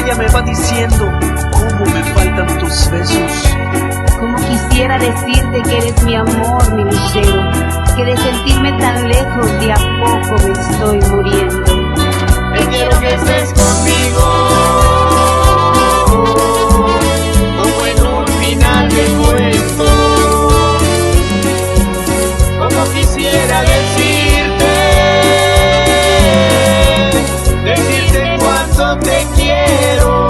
ella me va diciendo cómo me faltan tus besos. Como quisiera decirte que eres mi amor, mi lucero, que de sentirme tan lejos de a poco me estoy muriendo. Te quiero que estés conmigo, como en un final de cuento. Como quisiera decirte cuánto te quiero.